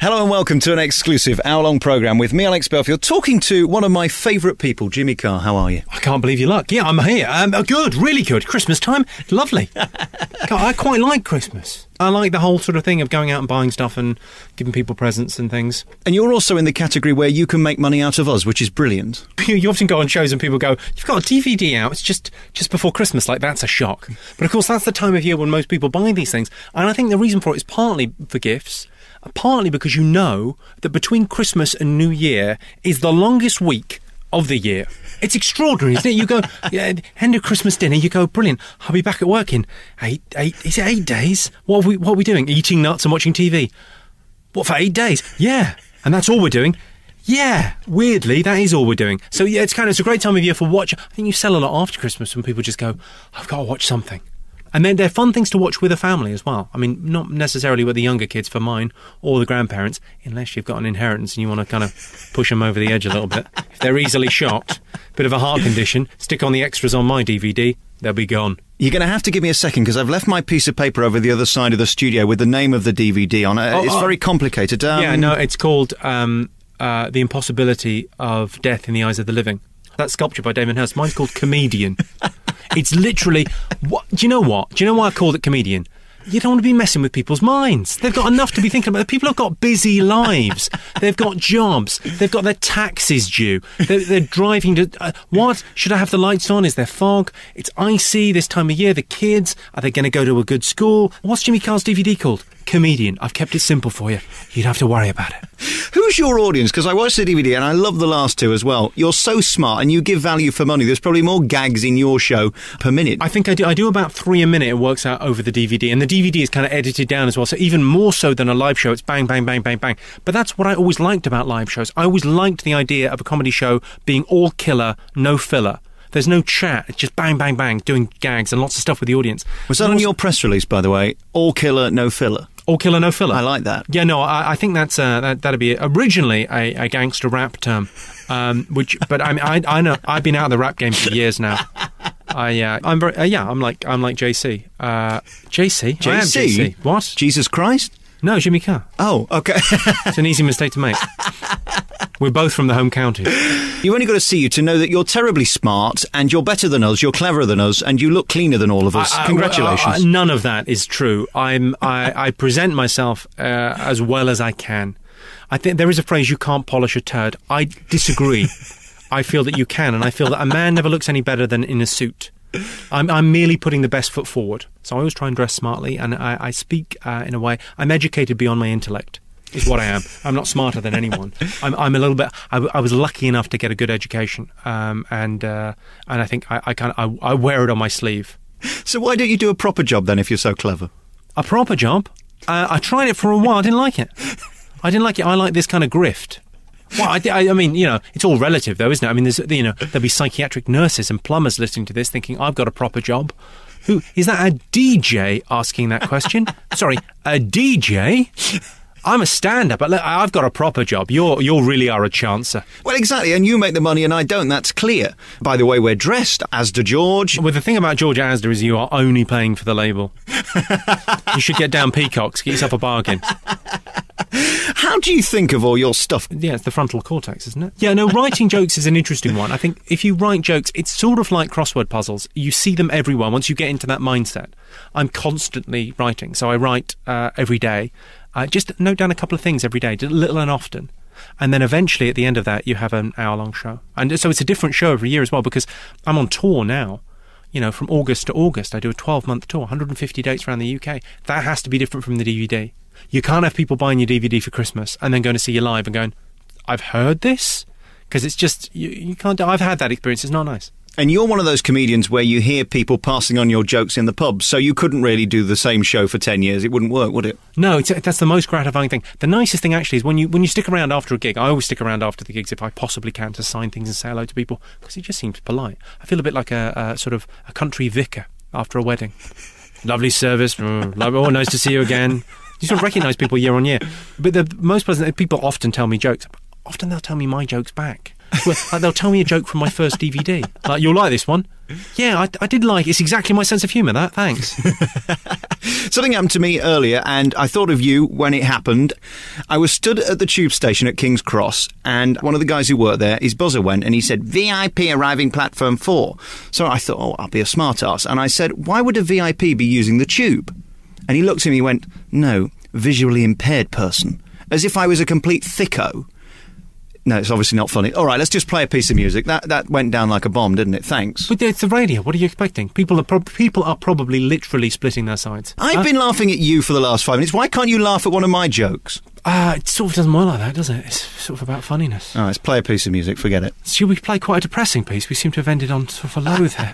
Hello and welcome to an exclusive hour-long programme with me, Alex Belfield, talking to one of my favourite people, Jimmy Carr. How are you? I can't believe your luck. Yeah, I'm here. Good, really good. Christmas time, lovely. I quite like Christmas. I like the whole sort of thing of going out and buying stuff and giving people presents and things. And you're also in the category where you can make money out of us, which is brilliant. You often go on shows and people go, you've got a DVD out, it's just before Christmas, like that's a shock. But of course that's the time of year when most people buy these things. And I think the reason for it is partly for gifts, partly because you know that between Christmas and New Year is the longest week of the year. It's extraordinary, isn't it? You go, end of Christmas dinner, you go, brilliant, I'll be back at work in is it 8 days? What are we doing? Eating nuts and watching TV. What, for 8 days? Yeah. And that's all we're doing? Yeah. Weirdly, that is all we're doing. So yeah, it's a great time of year for watch. I think you sell a lot after Christmas when people just go, I've got to watch something. And then they're fun things to watch with a family as well. I mean, not necessarily with the younger kids for mine or the grandparents, unless you've got an inheritance and you want to kind of push them over the edge a little bit. If they're easily shocked, bit of a heart condition, stick on the extras on my DVD, they'll be gone. You're going to have to give me a second because I've left my piece of paper over the other side of the studio with the name of the DVD on it. It's very complicated. It's called The Impossibility of Death in the Eyes of the Living. That's sculpture by Damon Hirst. Mine's called Comedian. It's literally... Do you know what? Do you know why I called it Comedian? You don't want to be messing with people's minds. They've got enough to be thinking about. People have got busy lives. They've got jobs. They've got their taxes due. They're driving to... what? Should I have the lights on? Is there fog? It's icy this time of year. The kids, are they going to go to a good school? What's Jimmy Carr's DVD called? Comedian. I've kept it simple for you. You don't have to worry about it. Who's your audience? Because I watched the DVD and I love the last two as well. You're so smart and you give value for money. There's probably more gags in your show per minute. I think I do about 3 a minute. It works out over the DVD. And the DVD is kind of edited down as well. So even more so than a live show, it's bang, bang, bang, bang, bang. But that's what I always liked about live shows. I always liked the idea of a comedy show being all killer, no filler. There's no chat. It's just bang, bang, bang, doing gags and lots of stuff with the audience. Was that on your press release, by the way? All killer, no filler. All killer, no filler. I like that. Yeah, no, I think that'd be originally a gangster rap term, but I know I've been out of the rap game for years now. I'm like JC. JC? I am JC. What? Jesus Christ? No, Jimmy Carr. Oh, okay. It's an easy mistake to make. We're both from the home county. You've only got to see you to know that you're terribly smart and you're better than us, you're cleverer than us, and you look cleaner than all of us. Congratulations. None of that is true. I present myself as well as I can. I think there is a phrase, you can't polish a turd. I disagree. I feel that you can, and I feel that a man never looks any better than in a suit. I'm merely putting the best foot forward. So I always try and dress smartly, and I speak in a way. I'm educated beyond my intellect, is what I am. I'm not smarter than anyone. I'm a little bit... I was lucky enough to get a good education, and I think I wear it on my sleeve. So why don't you do a proper job then if you're so clever? A proper job? I tried it for a while. I didn't like it. I like this kind of grift. Well, I mean, it's all relative, though, isn't it? I mean, there'll be psychiatric nurses and plumbers listening to this thinking, I've got a proper job. Who is that? A DJ asking that question? Sorry, a DJ? I'm a stand-up, but look, I've got a proper job. You really are a chancer. Well, exactly, and you make the money and I don't. That's clear. By the way we're dressed, Asda George. Well, the thing about George at Asda is you are only paying for the label. You should get down Peacocks, get yourself a bargain. How do you think of all your stuff? Yeah, it's the frontal cortex, isn't it? Yeah, no, writing jokes is an interesting one. I think if you write jokes, it's sort of like crossword puzzles. You see them everywhere once you get into that mindset. I'm constantly writing, so I write every day. Just note down a couple of things every day, little and often. And then eventually at the end of that, you have an hour-long show. And so it's a different show every year as well, because I'm on tour now. From August to August, I do a 12-month tour, 150 dates around the UK. That has to be different from the DVD. You can't have people buying your DVD for Christmas and then going to see you live and going, I've heard this? Because it's just, you can't do. I've had that experience. It's not nice. And you're one of those comedians where you hear people passing on your jokes in the pub, so you couldn't really do the same show for 10 years. It wouldn't work, would it? No, that's the most gratifying thing. The nicest thing, actually, is when you stick around after a gig. I always stick around after the gigs if I possibly can to sign things and say hello to people, because it just seems polite. I feel a bit like a sort of a country vicar after a wedding. Lovely service. Nice to see you again. You sort of recognise people year on year. But the most pleasant, people often tell me jokes. Often they'll tell me my jokes back. Well, like they'll tell me a joke from my first DVD. Like, you'll like this one. Yeah, I did like it. It's exactly my sense of humour, that. Thanks. Something happened to me earlier, and I thought of you when it happened. I was stood at the tube station at King's Cross, and one of the guys who worked there, his buzzer went, and he said, VIP arriving platform 4. So I thought, oh, I'll be a smart-ass. And I said, why would a VIP be using the tube? And he looked at me and went, no, visually impaired person. As if I was a complete thicko. No, it's obviously not funny. All right, let's just play a piece of music. That went down like a bomb, didn't it? Thanks. But it's the radio. What are you expecting? People are probably literally splitting their sides. I've been laughing at you for the last 5 minutes. Why can't you laugh at one of my jokes? It sort of doesn't work like that, does it? It's sort of about funniness. All right, let's play a piece of music. Forget it. Should we play quite a depressing piece? We seem to have ended on sort of a low there.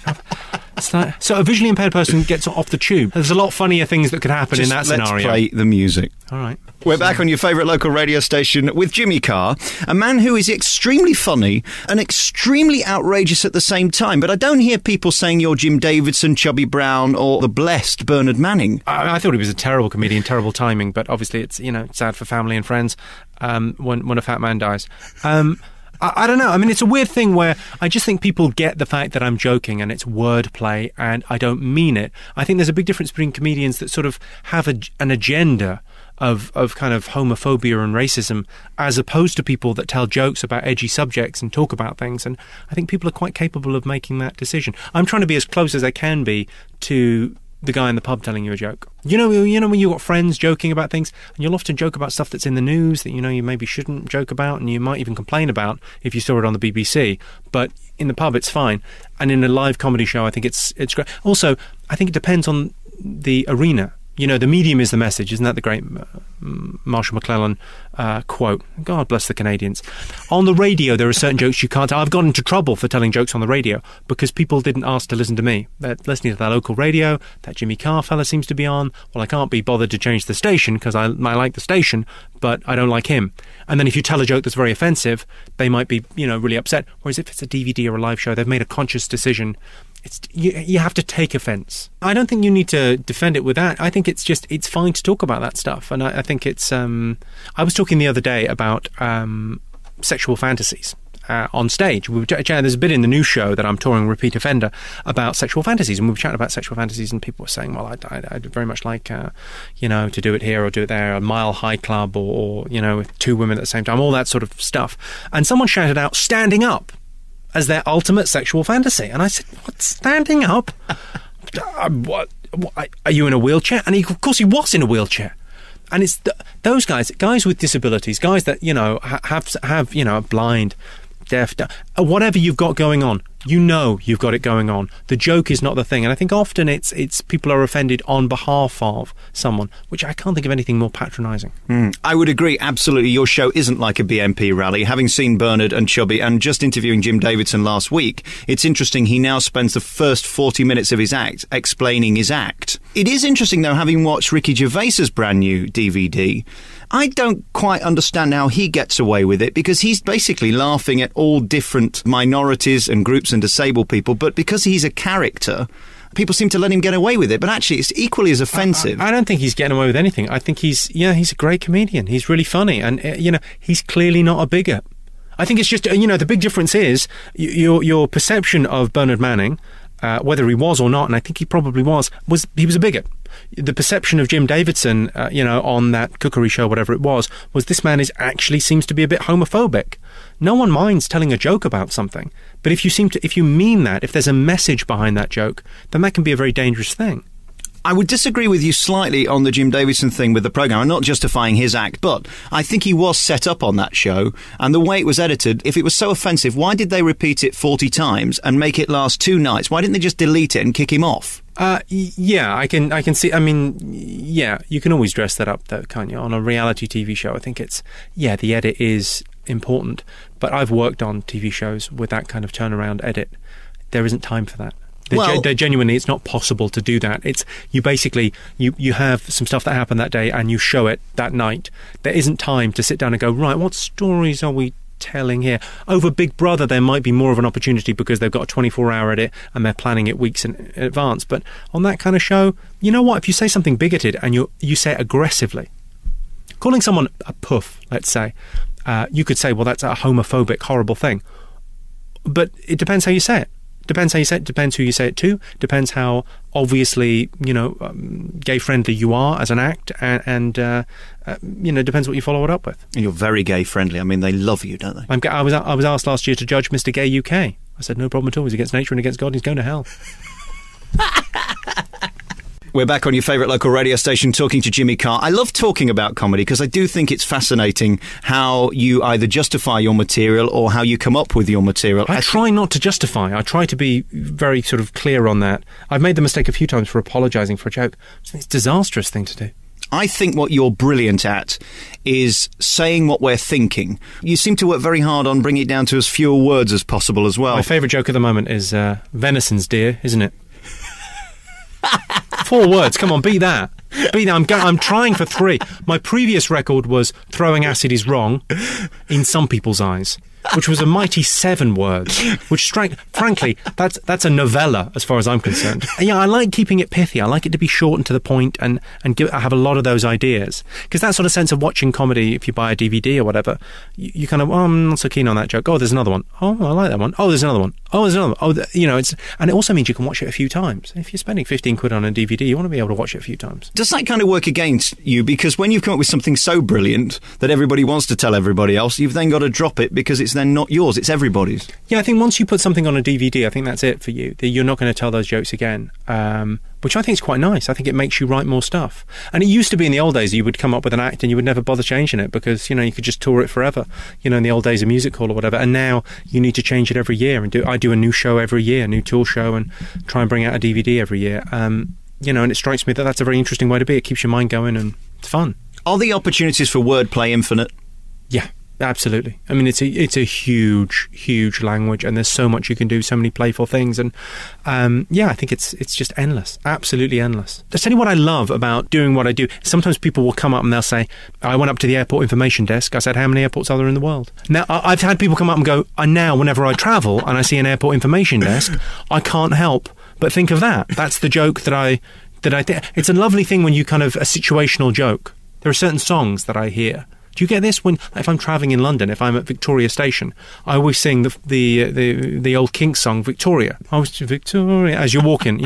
It's like, so a visually impaired person gets off the tube. There's a lot funnier things that could happen in that scenario. Let's play the music. All right. We're back on your favourite local radio station with Jimmy Carr, a man who is extremely funny and extremely outrageous at the same time. But I don't hear people saying you're Jim Davidson, Chubby Brown, or the blessed Bernard Manning. I thought he was a terrible comedian, terrible timing, but obviously it's, sad for family and friends when a fat man dies. I don't know. I mean, it's a weird thing where I just think people get the fact that I'm joking and it's wordplay and I don't mean it. I think there's a big difference between comedians that sort of have an agenda of kind of homophobia and racism as opposed to people that tell jokes about edgy subjects and talk about things. And I think people are quite capable of making that decision. I'm trying to be as close as I can be to the guy in the pub telling you a joke. You know when you've got friends joking about things, and you'll often joke about stuff that's in the news that you maybe shouldn't joke about, and you might even complain about if you saw it on the BBC. But in the pub, it's fine. And in a live comedy show, I think it's great. Also, I think it depends on the arena. The medium is the message. Isn't that the great Marshall McLellan quote? God bless the Canadians. On the radio, there are certain jokes you can't tell. I've got into trouble for telling jokes on the radio because people didn't ask to listen to me. They're listening to that local radio, that Jimmy Carr fella seems to be on. Well, I can't be bothered to change the station because I like the station, but I don't like him. And then if you tell a joke that's very offensive, they might be, really upset. Whereas if it's a DVD or a live show, they've made a conscious decision. You have to take offence. I don't think you need to defend it with that. I think it's fine to talk about that stuff. And I think it's... I was talking the other day about sexual fantasies on stage. There's a bit in the new show that I'm touring Repeat Offender about sexual fantasies, and we were chatting about sexual fantasies, and people were saying, well, I'd very much like, to do it here or do it there, a Mile High Club or with two women at the same time, all that sort of stuff. And someone shouted out, standing up, as their ultimate sexual fantasy. And I said, what, standing up? What? Are you in a wheelchair? And of course he was in a wheelchair. And it's those guys with disabilities, guys that, have blind, deaf, whatever you've got going on, you've got it going on. The joke is not the thing. And I think often it's people are offended on behalf of someone, which I can't think of anything more patronising. I would agree, absolutely. Your show isn't like a BNP rally. Having seen Bernard and Chubby and just interviewing Jim Davidson last week, it's interesting he now spends the first 40 minutes of his act explaining his act. It is interesting, though, having watched Ricky Gervais's brand new DVD, I don't quite understand how he gets away with it, because he's basically laughing at all different minorities and groups and disabled people, but because he's a character, people seem to let him get away with it. But actually, it's equally as offensive. I don't think he's getting away with anything. I think he's a great comedian. He's really funny, and he's clearly not a bigot. I think it's just the big difference is your perception of Bernard Manning, whether he was or not, and I think he probably was he was a bigot. The perception of Jim Davidson, on that cookery show, whatever it was this man actually seems to be a bit homophobic. No one minds telling a joke about something, but if you mean that, if there's a message behind that joke, then that can be a very dangerous thing. I would disagree with you slightly on the Jim Davidson thing with the programme. I'm not justifying his act, but I think he was set up on that show, and the way it was edited, if it was so offensive, why did they repeat it 40 times and make it last 2 nights? Why didn't they just delete it and kick him off? Yeah, I can see. I mean, yeah, you can always dress that up, though, can't you? On a reality TV show, I think the edit is important, but I've worked on TV shows with that kind of turnaround edit. There isn't time for that. Genuinely, it's not possible to do that. It's you basically you have some stuff that happened that day and you show it that night. There isn't time to sit down and go, right, what stories are we telling here? Over Big Brother, there might be more of an opportunity because they've got a 24-hour edit and they're planning it weeks in advance. But on that kind of show, you know what? If you say something bigoted and you say it aggressively, calling someone a puff, let's say, you could say, well, that's a homophobic, horrible thing. But it depends how you say it. Depends how you say it, depends who you say it to, depends how obviously, gay-friendly you are as an act, and depends what you follow it up with. And you're very gay-friendly. I mean, they love you, don't they? I was asked last year to judge Mr. Gay UK. I said, no problem at all. He's against nature and against God, and he's going to hell. We're back on your favourite local radio station talking to Jimmy Carr. I love talking about comedy because I do think it's fascinating how you either justify your material or how you come up with your material. I try not to justify. I try to be very sort of clear on that. I've made the mistake a few times for apologising for a joke. It's a disastrous thing to do. I think what you're brilliant at is saying what we're thinking. You seem to work very hard on bringing it down to as fewer words as possible as well. My favourite joke at the moment is venison's dear, isn't it? 4 words, come on, beat that. I'm trying for 3. My previous record was throwing acid is wrong in some people's eyes, which was a mighty 7 words, which frankly, that's a novella as far as I'm concerned. And yeah, I like keeping it pithy. I like it to be short and to the point, and I have a lot of those ideas. Because that sort of sense of watching comedy, if you buy a DVD or whatever, you kind of, I'm not so keen on that joke. Oh, there's another one. Oh, I like that one. Oh, there's another one. Oh, there's another one. Oh, and it also means you can watch it a few times. If you're spending 15 quid on a DVD, you want to be able to watch it a few times. Does that kind of work against you? Because when you've come up with something so brilliant that everybody wants to tell everybody else, you've then got to drop it because it's then not yours, it's everybody's. Yeah, I think once you put something on a DVD, I think that's it for you. You're not going to tell those jokes again, which I think is quite nice. I think it makes you write more stuff. And it used to be in the old days you would come up with an act and you would never bother changing it because, you could just tour it forever, in the old days of music hall or whatever. And now you need to change it every year. And I do a new show every year, a new tour show, and try and bring out a DVD every year. And it strikes me that that's a very interesting way to be. It keeps your mind going and it's fun. Are the opportunities for wordplay infinite? Yeah. Absolutely. I mean, it's a huge, huge language, and there's so much you can do, so many playful things, and I think it's just endless, absolutely endless. I'll tell you what I love about doing what I do. Sometimes people will come up and they'll say, I went up to the airport information desk. I said, how many airports are there in the world? Now, I've had people come up and go, now whenever I travel and I see an airport information desk, I can't help but think of that. That's the joke that I think. It's a lovely thing when you kind of a situational joke. There are certain songs that I hear. Do you get this if I'm travelling in London, if I'm at Victoria Station, I always sing the old Kinks song, Victoria. I was to Victoria, as you're walking,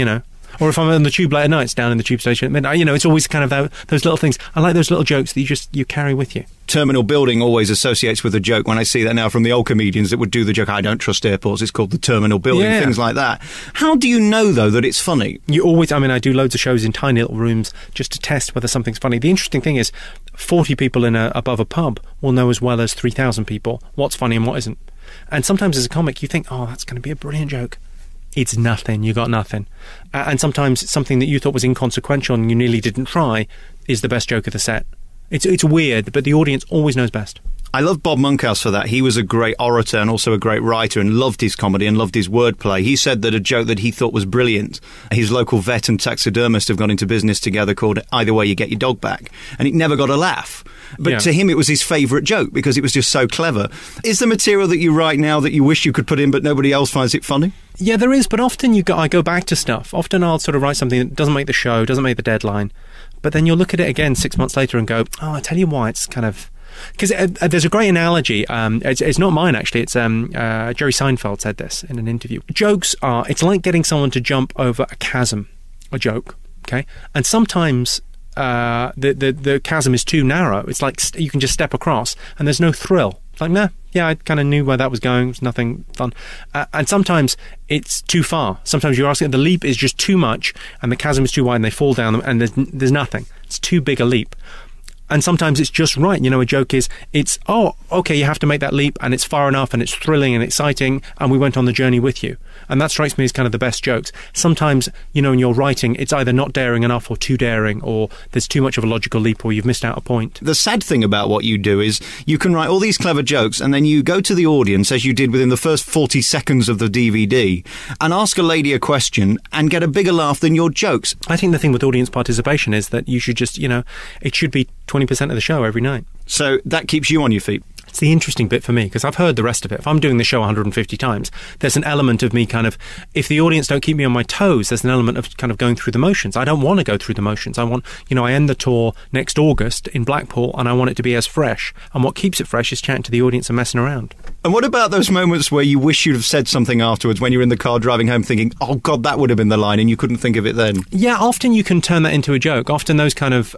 Or if I'm on the tube late at night, it's down in the tube station at midnight. It's always kind of those little things. I like those little jokes that you carry with you. Terminal building always associates with a joke. When I see that now from the old comedians that would do the joke, I don't trust airports, it's called the terminal building, things like that. How do you know, though, that it's funny? I do loads of shows in tiny little rooms just to test whether something's funny. The interesting thing is 40 people above a pub will know as well as 3,000 people what's funny and what isn't. And sometimes as a comic you think, oh, that's going to be a brilliant joke. It's nothing. You got nothing. And sometimes something that you thought was inconsequential and you nearly didn't try is the best joke of the set. It's weird, but the audience always knows best. I love Bob Monkhouse for that. He was a great orator and also a great writer and loved his comedy and loved his wordplay. He said that a joke that he thought was brilliant, his local vet and taxidermist have gone into business together called Either Way You Get Your Dog Back, and it never got a laugh. But to him it was his favourite joke because it was just so clever. Is there material that you write now that you wish you could put in but nobody else finds it funny? Yeah, there is, but often I go back to stuff. Often I'll sort of write something that doesn't make the show, doesn't make the deadline, but then you'll look at it again 6 months later and go, oh, I tell you why, it's kind of... Because there's a great analogy. It's not mine, actually. It's Jerry Seinfeld said this in an interview. Jokes it's like getting someone to jump over a chasm, a joke, okay? And sometimes the chasm is too narrow. It's like you can just step across and there's no thrill. It's like, nah, yeah, I kind of knew where that was going. It was nothing fun. And sometimes it's too far. Sometimes you're asking, the leap is just too much and the chasm is too wide and they fall down and there's nothing. It's too big a leap. And sometimes it's just right. A joke is, okay, you have to make that leap and it's far enough and it's thrilling and exciting and we went on the journey with you. And that strikes me as kind of the best jokes. Sometimes, in your writing, it's either not daring enough or too daring, or there's too much of a logical leap or you've missed out a point. The sad thing about what you do is you can write all these clever jokes and then you go to the audience, as you did within the first 40 seconds of the DVD, and ask a lady a question and get a bigger laugh than your jokes. I think the thing with audience participation is that you should just, it should be 20% of the show every night. So that keeps you on your feet. It's the interesting bit for me, because I've heard the rest of it. If I'm doing the show 150 times, there's an element of me kind of, if the audience don't keep me on my toes, there's an element of kind of going through the motions. I don't want to go through the motions. I want, I end the tour next August in Blackpool, and I want it to be as fresh. And what keeps it fresh is chatting to the audience and messing around. And what about those moments where you wish you'd have said something afterwards, when you're in the car driving home thinking, oh God, that would have been the line, and you couldn't think of it then? Yeah, often you can turn that into a joke. Often those kind of,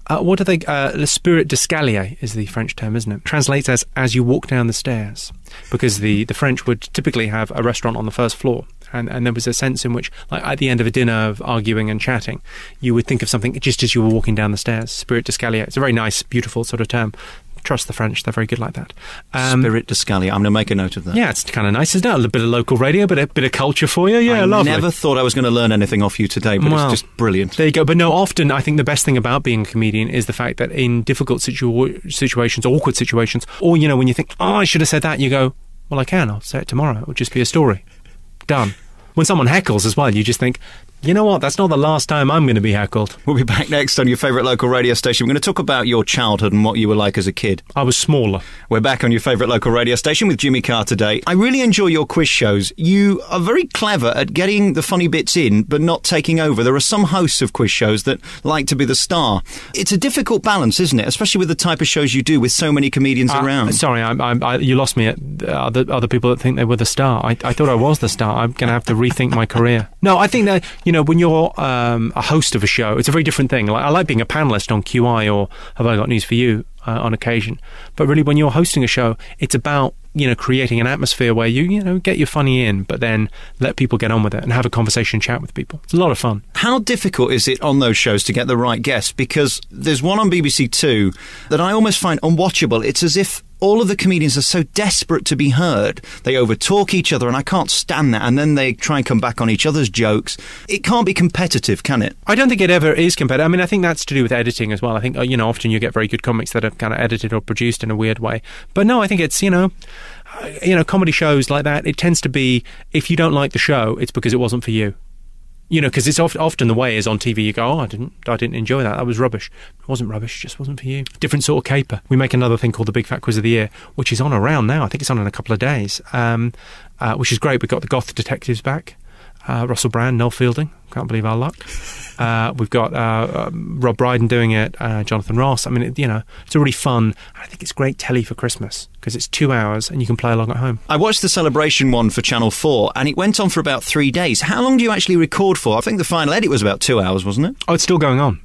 what are they? Le spirit d'escalier is the French term, isn't it? Translates as you walk down the stairs, because the French would typically have a restaurant on the first floor. And there was a sense in which, like at the end of a dinner of arguing and chatting, you would think of something just as you were walking down the stairs. Spirit d'escalier. It's a very nice, beautiful sort of term. Trust the French, they're very good like that. Spirit d'escalier. I'm going to make a note of that. Yeah, it's kind of nice, isn't it? A little bit of local radio, but a bit of culture for you. Yeah, lovely. I never thought I was going to learn anything off you today, but it's just brilliant. There you go. But no, often I think the best thing about being a comedian is the fact that in difficult situations, awkward situations, or, when you think, oh, I should have said that, you go, well, I can. I'll say it tomorrow. It will just be a story. Done. When someone heckles as well, you just think, you know what, that's not the last time I'm going to be heckled. We'll be back next on your favourite local radio station. We're going to talk about your childhood and what you were like as a kid. I was smaller. We're back on your favourite local radio station with Jimmy Carr today. I really enjoy your quiz shows. You are very clever at getting the funny bits in, but not taking over. There are some hosts of quiz shows that like to be the star. It's a difficult balance, isn't it? Especially with the type of shows you do with so many comedians around. Sorry, you lost me at other people that think they were the star. I thought I was the star. I'm going to have to rethink my career. No, I think that, when you're a host of a show, it's a very different thing. Like, I like being a panellist on QI or Have I Got News for You on occasion. But really, when you're hosting a show, it's about, creating an atmosphere where you get your funny in, but then let people get on with it and have a conversation and chat with people. It's a lot of fun. How difficult is it on those shows to get the right guests? Because there's one on BBC Two that I almost find unwatchable. It's as if all of the comedians are so desperate to be heard. They overtalk each other, and I can't stand that. And then they try and come back on each other's jokes. It can't be competitive, can it? I don't think it ever is competitive. I mean, I think that's to do with editing as well. I think, often you get very good comics that are kind of edited or produced in a weird way. But no, I think it's, comedy shows like that, it tends to be, if you don't like the show, it's because it wasn't for you. Because it's often the way is on TV, you go, oh, I didn't enjoy that. That was rubbish. It wasn't rubbish, it just wasn't for you. Different sort of caper. We make another thing called the Big Fat Quiz of the Year, which is on around now. I think it's on in a couple of days, which is great. We've got the Goth detectives back. Russell Brand, Noel Fielding. Can't believe our luck. We've got Rob Brydon doing it, Jonathan Ross. I mean, it's a really fun. I think it's great telly for Christmas because it's 2 hours and you can play along at home. I watched the celebration one for Channel 4 and it went on for about 3 days. How long do you actually record for? I think the final edit was about 2 hours, wasn't it? Oh, it's still going on.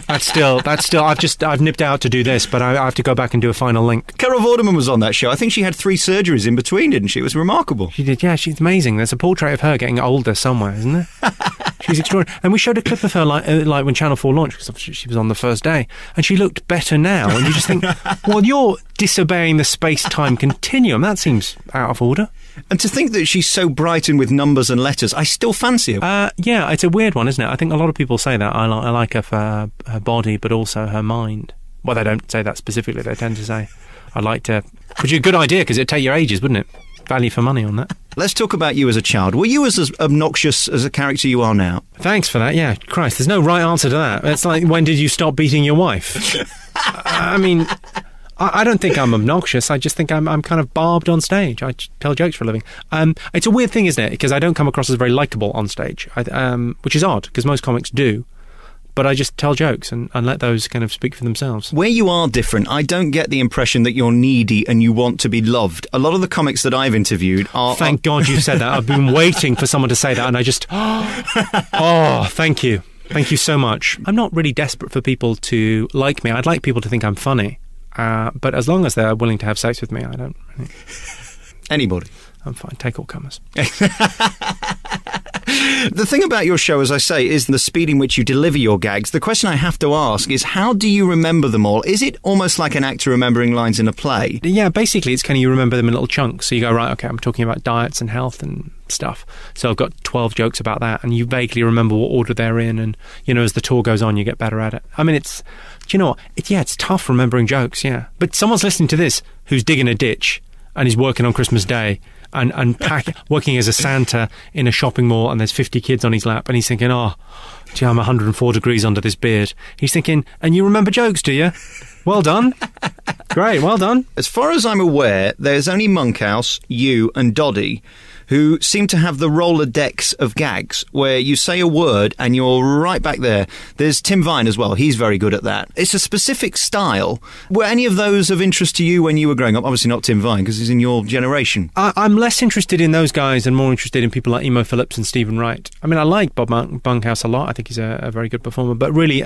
That's still. I've nipped out to do this, but I have to go back and do a final link. Carol Vorderman was on that show. I think she had 3 surgeries in between, didn't she? It was remarkable. She did, yeah. She's amazing. There's a portrait of her getting older somewhere, isn't there? She's extraordinary. And we showed a clip of her like when Channel 4 launched, because she was on the first day, and she looked better now. And you just think, well, you're disobeying the space-time continuum. That seems out of order. And to think that she's so bright and with numbers and letters, I still fancy her. Yeah, it's a weird one, isn't it? I think a lot of people say that. I like her for her body, but also her mind. Well, they don't say that specifically. They tend to say, I'd like to... Which is a good idea, because it'd take your ages, wouldn't it? Value for money on that. Let's talk about you as a child. Were you as obnoxious as a character you are now? Thanks for that. Yeah, Christ, there's no right answer to that. It's like, when did you stop beating your wife? I mean, I don't think I'm obnoxious. I just think I'm kind of barbed on stage. I tell jokes for a living. It's a weird thing, isn't it? Because I don't come across as very likeable on stage, which is odd, because most comics do. But I just tell jokes and let those kind of speak for themselves. Where you are different, I don't get the impression that you're needy and you want to be loved. A lot of the comics that I've interviewed are... Thank God you said that. I've been waiting for someone to say that, and I just... Oh, thank you. Thank you so much. I'm not really desperate for people to like me. I'd like people to think I'm funny. But as long as they're willing to have sex with me, I don't... Really... Anybody. I'm fine. Take all comers. The thing about your show, as I say, is the speed in which you deliver your gags. The question I have to ask is, how do you remember them all? Is it almost like an actor remembering lines in a play? Yeah, basically, it's kind of you remember them in little chunks. So you go, right, okay, I'm talking about diets and health and stuff. So I've got 12 jokes about that, and you vaguely remember what order they're in, and, as the tour goes on, you get better at it. I mean, do you know what? It's tough remembering jokes, yeah. But someone's listening to this who's digging a ditch, and he's working on Christmas Day, and working as a Santa in a shopping mall, and there's 50 kids on his lap, and he's thinking, oh, gee, I'm 104 degrees under this beard. He's thinking, and you remember jokes, do you? Well done. Great. great. Well done. As far as I'm aware, there's only Monkhouse, you, and Doddy who seem to have the Rolodex of gags, where you say a word and you're right back there. There's Tim Vine as well. He's very good at that. It's a specific style. Were any of those of interest to you when you were growing up? Obviously not Tim Vine, because he's in your generation. I'm less interested in those guys and more interested in people like Emo Phillips and Stephen Wright. I mean, I like Bob Monkhouse a lot. I think he's a very good performer. But really,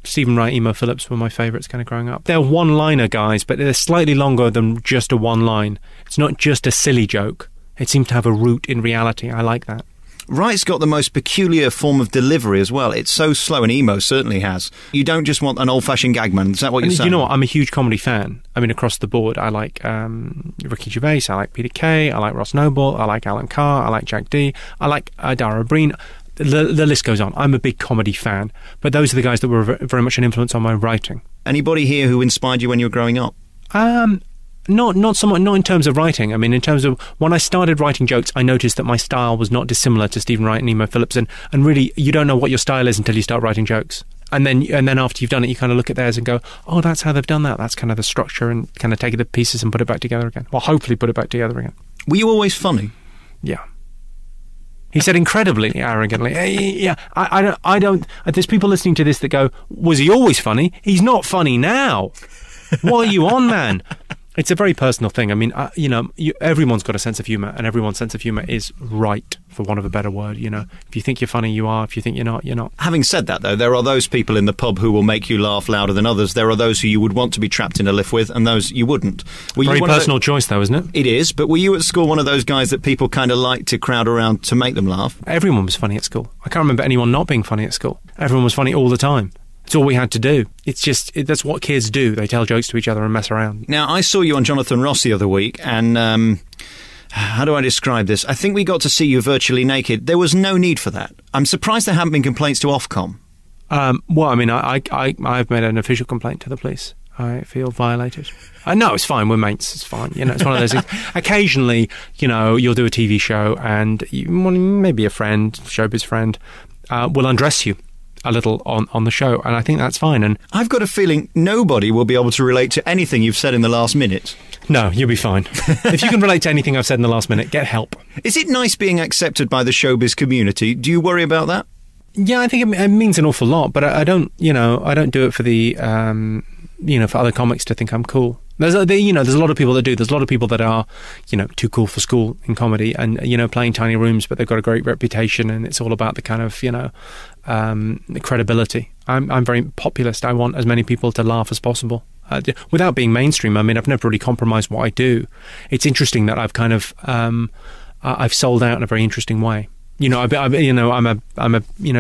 Stephen Wright, Emo Phillips were my favourites kind of growing up. They're one-liner guys, but they're slightly longer than just a one-line. It's not just a silly joke. It seems to have a root in reality. I like that. Wright's got the most peculiar form of delivery as well. It's so slow, and Emo certainly has. You don't just want an old-fashioned gag man. Is that what you're saying? You know what? I'm a huge comedy fan. I mean, across the board. I like Ricky Gervais. I like Peter Kay. I like Ross Noble. I like Alan Carr. I like Jack Dee. I like Dara Breen. The list goes on. I'm a big comedy fan. But those are the guys that were very much an influence on my writing. Anybody here who inspired you when you were growing up? Not somewhat, not in terms of writing. I mean, in terms of when I started writing jokes, I noticed that my style was not dissimilar to Stephen Wright and Emo Phillips, and really, you don't know what your style is until you start writing jokes. And then after you've done it, you kind of look at theirs and go, oh, that's how they've done that. That's kind of the structure, and kind of take it to pieces and put it back together again. Well, hopefully put it back together again. Were you always funny? Yeah. He said incredibly arrogantly. Yeah, I don't. There's people listening to this that go, was he always funny? He's not funny now. What are you on, man? It's a very personal thing. I mean, everyone's got a sense of humour, and everyone's sense of humour is right, for want of a better word. If you think you're funny, you are. If you think you're not, you're not. Having said that, though, there are those people in the pub who will make you laugh louder than others. There are those who you would want to be trapped in a lift with, and those you wouldn't. Very personal choice, though, isn't it? It is, but were you at school one of those guys that people kind of like to crowd around to make them laugh? Everyone was funny at school. I can't remember anyone not being funny at school. Everyone was funny all the time. It's all we had to do. It's just, that's what kids do. They tell jokes to each other and mess around. Now, I saw you on Jonathan Ross the other week, and how do I describe this? I think we got to see you virtually naked. There was no need for that. I'm surprised there haven't been complaints to Ofcom. Well, I mean, I've made an official complaint to the police. I feel violated. No, it's fine. We're mates. It's fine. It's one of those things. Occasionally, you'll do a TV show, and maybe a friend, showbiz friend, will undress you a little on the show, and I think that's fine. And I've got a feeling nobody will be able to relate to anything you've said in the last minute. No, you'll be fine. If you can relate to anything I've said in the last minute, get help. Is it nice being accepted by the showbiz community? Do you worry about that? Yeah, I think it means an awful lot, but I don't do it for the for other comics to think I'm cool. There's a lot of people that do. There's a lot of people that are, too cool for school in comedy, and playing tiny rooms, but they've got a great reputation, and it's all about the kind of credibility. I'm very populist. I want as many people to laugh as possible, without being mainstream. I mean, I've never really compromised what I do. It's interesting that I've kind of I've sold out in a very interesting way. I'm a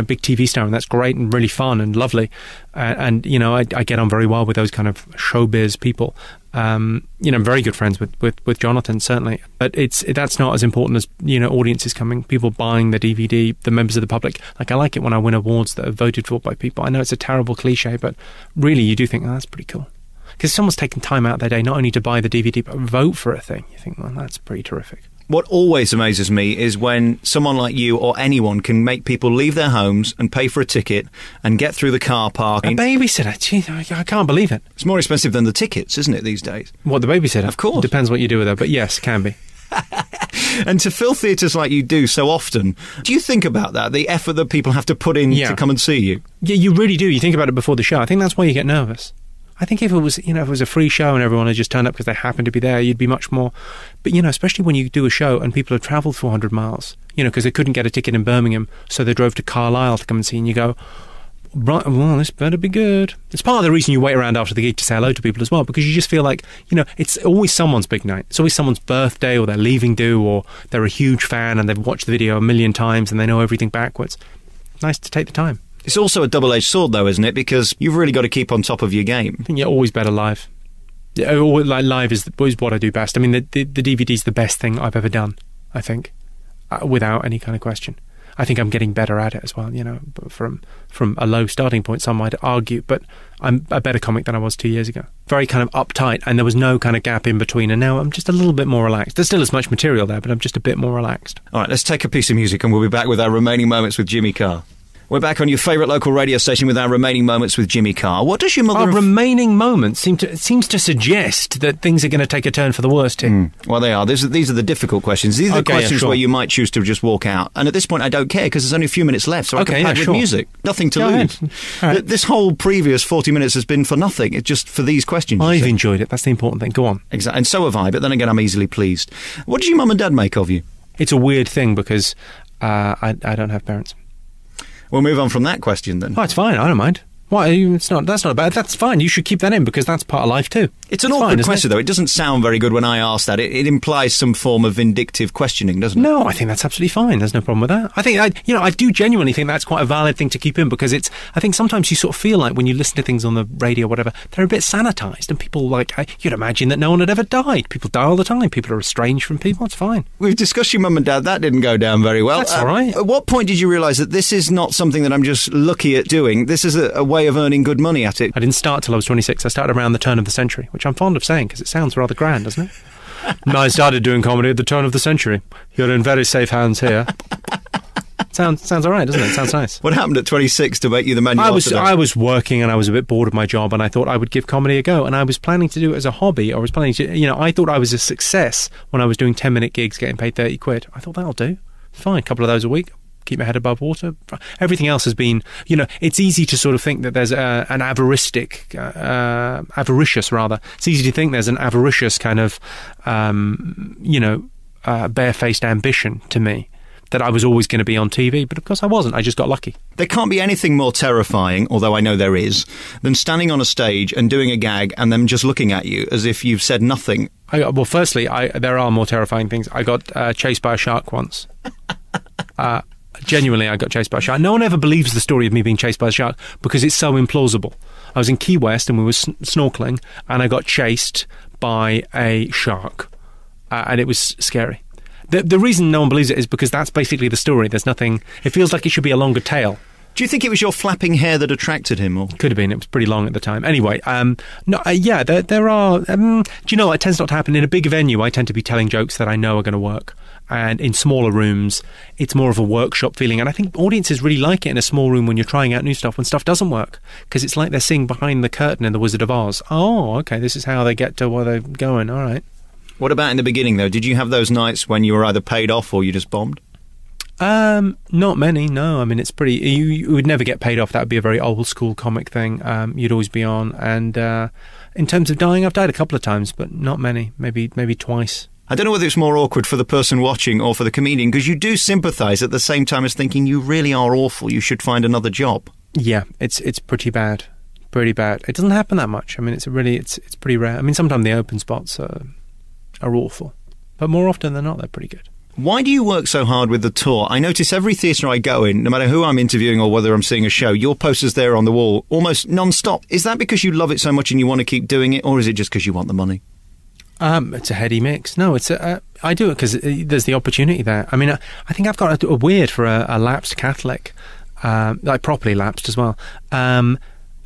big TV star, and that's great and really fun and lovely, and I get on very well with those kind of showbiz people. I'm very good friends with Jonathan, certainly, but that's not as important as audiences coming, people buying the DVD, the members of the public. Like, I like it when I win awards that are voted for by people. I know it's a terrible cliche, but really you do think, that's pretty cool, because someone's taken time out of their day not only to buy the DVD but vote for a thing. You think, well, that's pretty terrific. What always amazes me is when someone like you or anyone can make people leave their homes and pay for a ticket and get through the car park. A babysitter? Gee, I can't believe it. It's more expensive than the tickets, isn't it, these days? What, the babysitter? Of course. Depends what you do with her, but yes, can be. And to fill theatres like you do so often, do you think about that, the effort that people have to put in to come and see you? Yeah, you really do. You think about it before the show. I think that's why you get nervous. I think if it was, if it was a free show and everyone had just turned up because they happened to be there, you'd be much more. But, especially when you do a show and people have travelled 400 miles, because they couldn't get a ticket in Birmingham, so they drove to Carlisle to come and see, and you go, right, well, this better be good. It's part of the reason you wait around after the gig to say hello to people as well, because you just feel like, it's always someone's big night. It's always someone's birthday, or they're leaving do, or they're a huge fan and they've watched the video a million times and they know everything backwards. Nice to take the time. It's also a double-edged sword, though, isn't it? Because you've really got to keep on top of your game. I think you're always better live. Live is what I do best. I mean, the DVD's the best thing I've ever done, I think, without any kind of question. I think I'm getting better at it as well, from a low starting point, some might argue, but I'm a better comic than I was 2 years ago. Very kind of uptight, and there was no kind of gap in between, and now I'm just a little bit more relaxed. There's still as much material there, but I'm just a bit more relaxed. All right, let's take a piece of music, and we'll be back with our remaining moments with Jimmy Carr. We're back on your favourite local radio station with our remaining moments with Jimmy Carr. What does your mother... Our remaining moments seems to suggest that things are going to take a turn for the worst here. Well, they are. These are the difficult questions. These are the questions where you might choose to just walk out. And at this point, I don't care, because there's only a few minutes left, so I can pad with music. Nothing to lose. Right. This whole previous 40 minutes has been for nothing. It's just for these questions. I've enjoyed it. That's the important thing. Go on. Exactly. And so have I, but then again, I'm easily pleased. What does your mum and dad make of you? It's a weird thing, because I don't have parents. We'll move on from that question then. Oh, it's fine. I don't mind. Why? That's not bad. That's fine. You should keep that in, because that's part of life too. It's an awkward question, though. It doesn't sound very good when I ask that. It implies some form of vindictive questioning, doesn't it? No, I think that's absolutely fine. There's no problem with that. I think, I do genuinely think that's quite a valid thing to keep in, because I think sometimes you sort of feel like when you listen to things on the radio or whatever, they're a bit sanitised, and people, you'd imagine that no one had ever died. People die all the time. People are estranged from people. It's fine. We've discussed your mum and dad. That didn't go down very well. That's all right. At what point did you realise that this is not something that I'm just lucky at doing? This is a way of earning good money at it. I didn't start till I was 26. I started around the turn of the century, which I'm fond of saying because it sounds rather grand, doesn't it? I started doing comedy at the turn of the century. You're in very safe hands here. Sounds all right, doesn't it? Sounds nice. What happened at 26 to make you the man you are today? I was working and I was a bit bored of my job, and I thought I would give comedy a go, and I was planning to do it as a hobby. I was planning to, I thought I was a success when I was doing 10-minute gigs getting paid 30 quid. I thought that'll do. Fine, a couple of those a week. Keep my head above water. Everything else has been, it's easy to sort of think that there's an avaricious rather. It's easy to think there's an avaricious kind of, barefaced ambition to me that I was always going to be on TV, but of course I wasn't. I just got lucky. There can't be anything more terrifying, although I know there is, than standing on a stage and doing a gag and them just looking at you as if you've said nothing. Firstly, there are more terrifying things. I got chased by a shark once. Genuinely, I got chased by a shark. No one ever believes the story of me being chased by a shark because it's so implausible. I was in Key West and we were snorkeling, and I got chased by a shark, and it was scary. The reason no one believes it is because that's basically the story. There's nothing. It feels like it should be a longer tale. Do you think it was your flapping hair that attracted him? Or? Could have been. It was pretty long at the time. Anyway, there are... do you know what? It tends not to happen. In a big venue, I tend to be telling jokes that I know are going to work. And in smaller rooms, it's more of a workshop feeling. And I think audiences really like it in a small room when you're trying out new stuff, when stuff doesn't work. Because it's like they're seeing behind the curtain in The Wizard of Oz. Oh, okay, this is how they get to where they're going. All right. What about in the beginning, though? Did you have those nights when you were either paid off or you just bombed? Not many, no. I mean, it's pretty... You would never get paid off. That would be a very old-school comic thing. You'd always be on. And in terms of dying, I've died a couple of times, but not many. Maybe twice. I don't know whether it's more awkward for the person watching or for the comedian, because you do sympathise at the same time as thinking you really are awful, you should find another job. Yeah, it's pretty bad. Pretty bad. It doesn't happen that much. I mean, it's pretty rare. I mean, sometimes the open spots are awful. But more often than not, they're pretty good. Why do you work so hard with the tour? I notice every theatre I go in, no matter who I'm interviewing or whether I'm seeing a show, your poster's there on the wall, almost non-stop. Is that because you love it so much and you want to keep doing it, or is it just because you want the money? It's a heady mix. No, I do it because there's the opportunity there. I mean, I think I've got a weird for a lapsed Catholic, like properly lapsed as well. A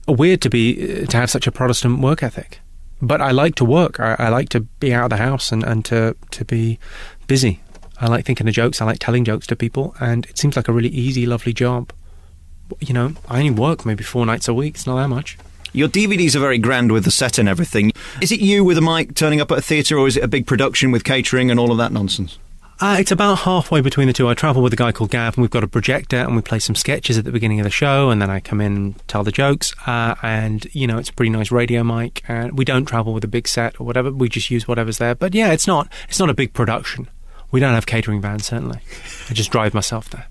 weird to have such a Protestant work ethic. But I like to work. I like to be out of the house and to be busy. I like thinking of jokes. I like telling jokes to people, and it seems like a really easy, lovely job. I only work maybe 4 nights a week. It's not that much. Your DVDs are very grand with the set and everything. Is it you with a mic turning up at a theatre, or is it a big production with catering and all of that nonsense? It's about halfway between the two. I travel with a guy called Gav, and we've got a projector, and we play some sketches at the beginning of the show, and then I come in and tell the jokes. And it's a pretty nice radio mic. And we don't travel with a big set or whatever. We just use whatever's there. But yeah, it's not a big production. We don't have catering vans, certainly. I just drive myself there.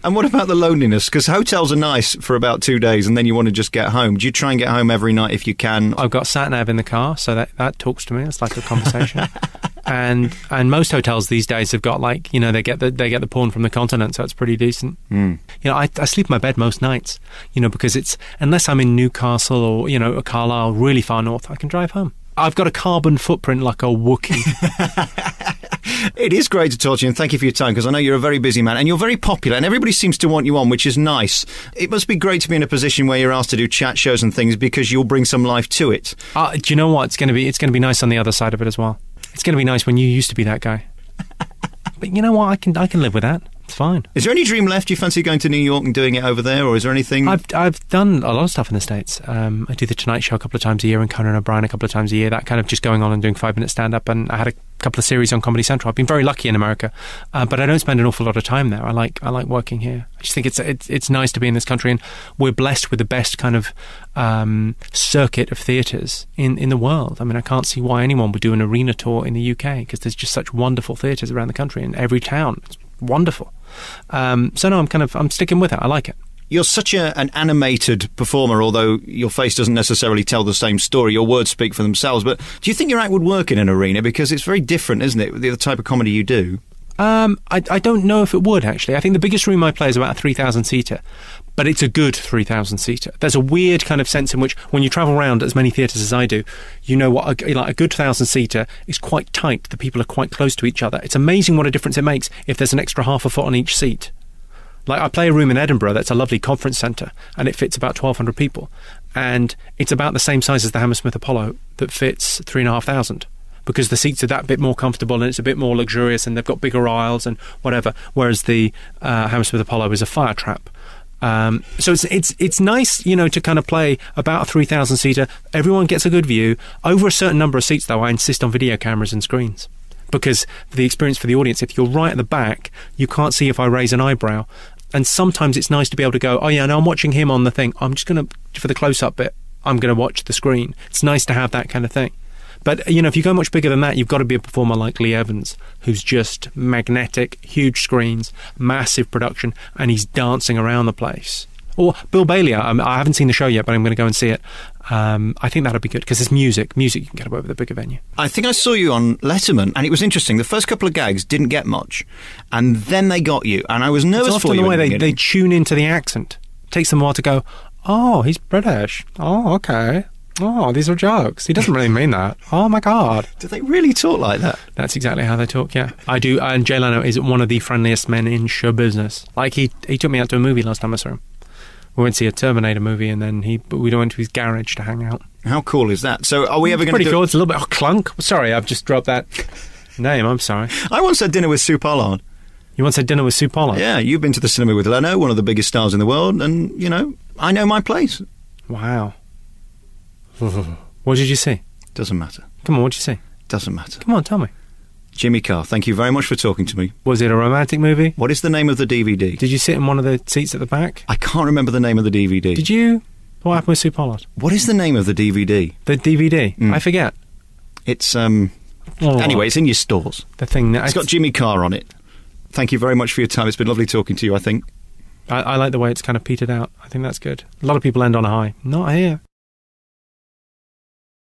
And what about the loneliness? Because hotels are nice for about 2 days and then you want to just get home. Do you try and get home every night if you can? I've got sat-nav in the car, so that talks to me. It's like a conversation. and most hotels these days have got they get the porn from the continent, so it's pretty decent. I sleep in my bed most nights, because it's, unless I'm in Newcastle or, Carlisle, really far north, I can drive home. I've got a carbon footprint like a Wookiee. It is great to talk to you, and thank you for your time, because I know you're a very busy man and you're very popular and everybody seems to want you on, which is nice. It must be great to be in a position where you're asked to do chat shows and things because you'll bring some life to it. Do you know what? It's going to be nice on the other side of it as well. It's going to be nice when you used to be that guy. But you know what? I can live with that. It's fine. Is there any dream left? Do you fancy going to New York and doing it over there, or is there anything? I've done a lot of stuff in the States. I do the Tonight Show a couple of times a year and Conan O'Brien a couple of times a year. That kind of just going on and doing 5-minute stand-up. And I had a couple of series on Comedy Central. I've been very lucky in America, but I don't spend an awful lot of time there. I like working here. I just think it's nice to be in this country, and we're blessed with the best kind of circuit of theatres in the world. I mean, I can't see why anyone would do an arena tour in the UK, because there's just such wonderful theatres around the country in every town. It's wonderful. So no, I'm sticking with it. I like it. You're such an animated performer, although your face doesn't necessarily tell the same story. Your words speak for themselves. But do you think your act would work in an arena? Because it's very different, isn't it, the type of comedy you do? I don't know if it would, actually. I think the biggest room I play is about a 3,000-seater, but it's a good 3,000-seater. There's a weird kind of sense in which, when you travel around as many theatres as I do, you know what, a good 1,000-seater is quite tight. The people are quite close to each other. It's amazing what a difference it makes if there's an extra half a foot on each seat. Like, I play a room in Edinburgh that's a lovely conference centre, and it fits about 1,200 people, and it's about the same size as the Hammersmith Apollo that fits 3,500. Because the seats are that bit more comfortable and it's a bit more luxurious and they've got bigger aisles and whatever, whereas the Hammersmith Apollo is a fire trap. So it's nice, to kind of play about a 3,000-seater. Everyone gets a good view. Over a certain number of seats, though, I insist on video cameras and screens. Because the experience for the audience, if you're right at the back, you can't see if I raise an eyebrow. And sometimes it's nice to be able to go, oh yeah, no, I'm watching him on the thing. I'm just going to, for the close-up bit, I'm going to watch the screen. It's nice to have that kind of thing. But, if you go much bigger than that, you've got to be a performer like Lee Evans, who's just magnetic, huge screens, massive production, and he's dancing around the place. Or Bill Bailey, I haven't seen the show yet, but I'm going to go and see it. I think that'll be good, because it's music. Music you can get away with a bigger venue. I think I saw you on Letterman, and it was interesting. The first couple of gags didn't get much, and then they got you, and I was nervous it's for often you. the way they tune into the accent. It takes them a while to go, oh, he's British. Oh, okay. Oh, these are jokes. He doesn't really mean that. Oh, my God. Do they really talk like that? That's exactly how they talk, yeah. I do. And Jay Leno is one of the friendliest men in show business. Like, he took me out to a movie last time I saw him. We went to see a Terminator movie, and then we went to his garage to hang out. How cool is that? So are we ever going to pretty cool. It's a little bit... Oh, Clunk. Sorry, I've just dropped that name. I'm sorry. I once had dinner with Sue Pollard. You once had dinner with Sue Pollard? Yeah, you've been to the cinema with Leno, one of the biggest stars in the world, and, I know my place. Wow. What did you see? Doesn't matter. Come on, what did you see? Doesn't matter. Come on, tell me. Jimmy Carr, thank you very much for talking to me. Was it a romantic movie? What is the name of the DVD? Did you sit in one of the seats at the back? I can't remember the name of the DVD. Did you? What happened with Sue Pollard? What is the name of the DVD? The DVD? I forget. It's, anyway, it's in your stores. The thing that... It's got Jimmy Carr on it. Thank you very much for your time. It's been lovely talking to you, I think. I like the way it's kind of petered out. I think that's good. A lot of people end on a high. Not here.